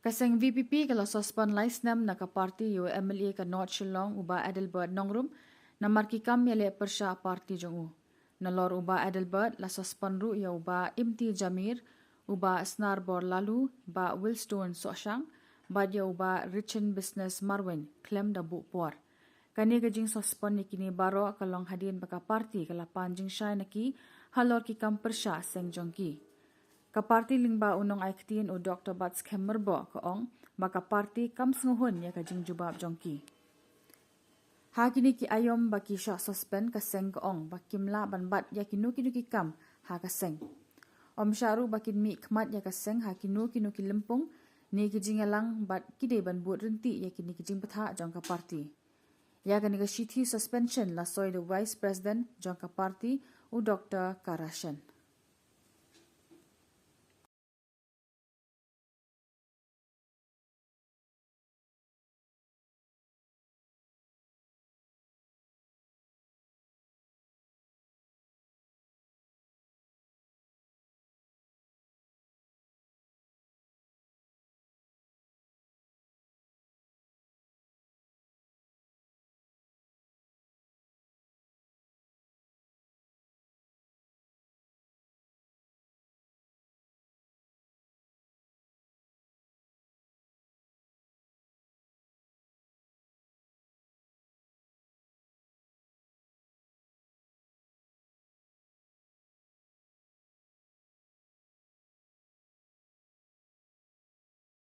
Kaseng VPP kalau suspend laisnam na ka parti yo MLA ka North Shillong uba Adelbert Nongrum na markikam yale persha parti jongu. Nalor uba Adelbert la suspend ru ya uba Imti Jamir uba Snarbor Lalu ba Willstone Soshang ba ya uba Richen Business Marwin klem da bu por. Kani gajing suspend ni kini baro kalong hadin baka parti kala panjing syai naki halor ki kam persha seng jongki. Kaparti lingba unong aiktin u Dr. Bats Kemmerbo kaong maka parti kam senguhun ya kajing jubab jongki. Ha kini ki ayom baki syak suspend kaseng kaong bakim la banbat ya kinu ki kam ha kaseng. Om syaru bakin mi kmat ya kaseng ha kinu ki lempung ni kajing alang bat kide ban buat renti ya kini kajing petha jong kaparti. Ya kani ka shithi suspension la soy the Vice President jong kaparti u Dr. Karashan.